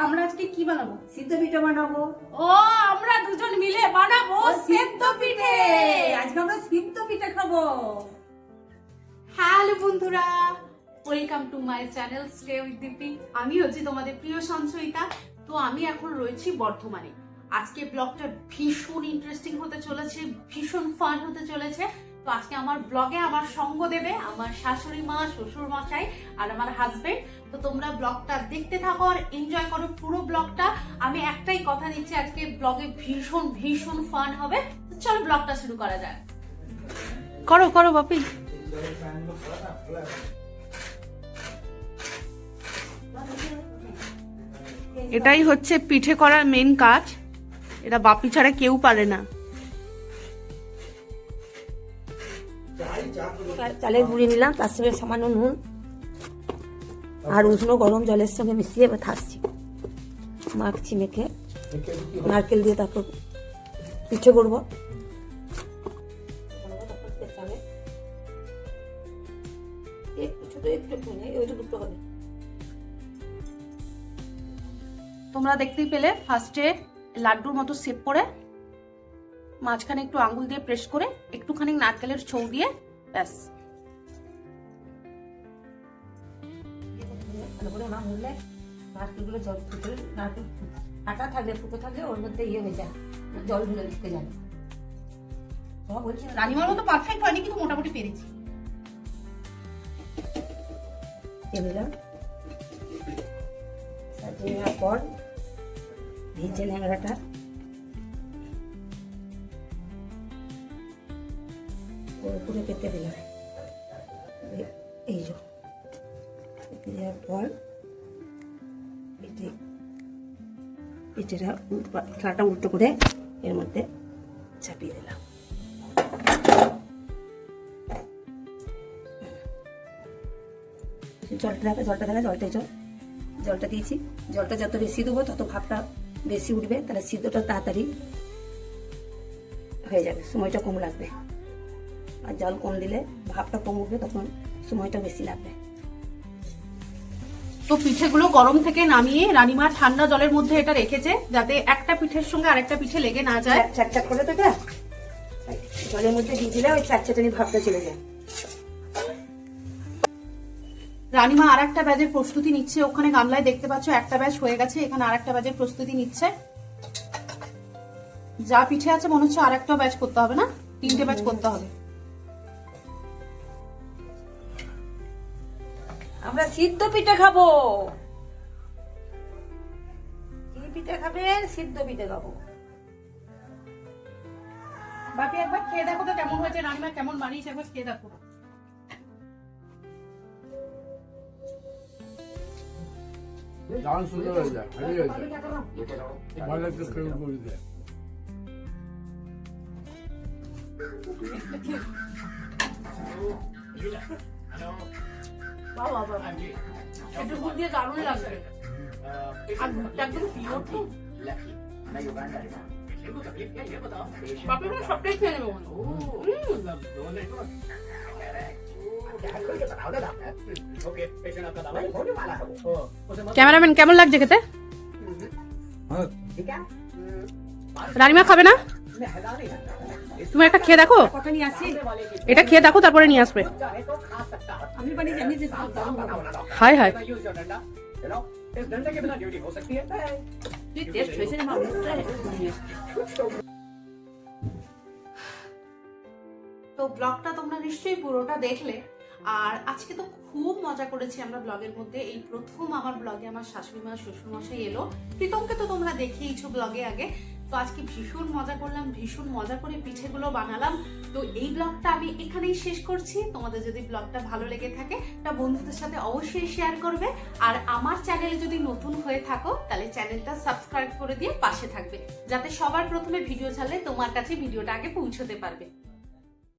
আমরা আজকে কি বানাবো? সিদ্ধ পিঠে বানাবো। ও, আমরা দুজন মিলে বানাবো সিদ্ধ পিঠে। আজকে আমরা সিদ্ধ পিঠে খাবো। হ্যালো বন্ধুরা, welcome to my channel stay with Dipti. আমি হচ্ছি তোমাদের প্রিয় সঞ্চয়িতা। তো আমি এখন রয়েছি বর্ধমানে। আজকে ব্লগটা ভীষণ ইন্টারেস্টিং হতে চলেছে, ভীষণ ফান হতে চলেছে। তো আজকে আমার ব্লগে আমার সঙ্গ দেবে আমার শাশুড়ি মা, শ্বশুর মশাই আর আমার হাজবেন্ড। তো তোমরা ব্লগটা দেখতে থাকো আর এনজয় করো পুরো ব্লগটা। আমি একটাই কথা দিচ্ছি, আজকে ব্লগে ভীষণ ভীষণ ফান হবে। তো চলো ব্লগটা শুরু করা যাক। করো করো বাপি। এটাই হচ্ছে পিঠে করার মেন কাজ, এটা বাপি ছাড়া কেউ পারে না। চালের গুঁড়ি নিলাম, তার সঙ্গে সামান্য নুন আর উষ্ণ গরম জলের সঙ্গে মিশিয়ে এবার থাকছি, মাখছি, মেখে নারকেল দিয়ে তারপর পিঠে করবো। তোমরা দেখতেই পেলে ফার্স্টে লাড্ডুর মতো শেপ করে মাঝখানে একটু আঙ্গুল দিয়ে প্রেস করে একটুখানি নারকেলের ছৌ দিয়ে ব্যাস। নারকেলগুলো জল ফুটে, নারকেল কাটা থাকলে ফুটো থাকলে ওর মধ্যে ইয়ে হয়ে যায়, জল ঢুলে ঢুকে যায়। বলছি রানিমার মতো পারফেক্ট হয়নি, কিন্তু মোটামুটি পেরেছি। দিলাম সাজিয়ে নেওয়ার পর ভিজে ন্যাংরাটা পুরো পেতে দিলাম। এই যে পেতে দেওয়ার পর পিঠেটা থালাটা উল্টো করে এর মধ্যে চাপিয়ে দিলাম। জলটা দিয়েছি। জলটা যত বেশি দেবো তত ভাপটা বেশি উঠবে, তাহলে সিদ্ধটা তাড়াতাড়ি হয়ে যাবে, সময়টা কম লাগবে। আর জল কম দিলে ভাপটা কম উঠবে, তখন সময়টা বেশি লাগবে। তো পিঠেগুলো গরম থেকে নামিয়ে রানিমা ঠান্ডা জলের মধ্যে এটা রেখেছে, যাতে একটা পিঠের সঙ্গে আরেকটা পিঠে লেগে না যায়। চাকচাক করে তো জলের মধ্যে দিয়ে দিলে ওই চাকচাটানি ভাপটা চলে যায়। রানিমা আর একটা ব্যাচের প্রস্তুতি নিচ্ছে, ওখানে গামলায় দেখতে পাচ্ছ একটা ব্যাচ হয়ে গেছে, এখানে আর একটা ব্যাচের প্রস্তুতি নিচ্ছে। যা পিঠে আছে মনে হচ্ছে আর একটা ব্যাচ করতে হবে না, 3টে ব্যাচ করতে হবে। আমরা সিদ্ধ পিঠে খাবো। কি পিঠে খাবেন? সিদ্ধ পিঠে খাবো। বাকি একবার খেয়ে দেখো তো কেমন হয়েছে, রানিমা কেমন বানিয়েছে একবার খেয়ে দেখো। দারুণ সুন্দর হয়ে যায়, ভালো হয়েছে, ভালো লাগছে খেয়ে করে দেয়। এটা গুড় দিয়ে দারুণ লাগছে, আর গুড়টা একদম পিওর। তো বাপি সবটাই খেয়ে নেবে। ক্যামেরাম্যান কেমন লাগছে খেতে? রানিমা খাবে না? তুমি একটা খেয়ে দেখো, এটা খেয়ে দেখো তারপরে নিয়ে আসবে। হাই হাই, তো ব্লগটা তোমরা নিশ্চয়ই পুরোটা দেখলে। আর আজকে তো খুব মজা করেছি আমরা ব্লগের মধ্যে। এই প্রথম আমার ব্লগে আমার শাশুড়ি মা, শ্বশুর মশাই এলো। প্রীতমকে তো তোমরা দেখেইছো ব্লগে আগে। তো আজকে ভীষণ মজা করলাম, ভীষণ মজা করে পিঠেগুলো বানালাম। তো এই ব্লগটা আমি এখানেই শেষ করছি। তোমাদের যদি ব্লগটা ভালো লেগে থাকে তা বন্ধুদের সাথে অবশ্যই শেয়ার করবে। আর আমার চ্যানেলে যদি নতুন হয়ে থাকো তাহলে চ্যানেলটা সাবস্ক্রাইব করে দিয়ে পাশে থাকবে, যাতে সবার প্রথমে ভিডিও ছাড়লে তোমার কাছে ভিডিওটা আগে পৌঁছতে পারবে।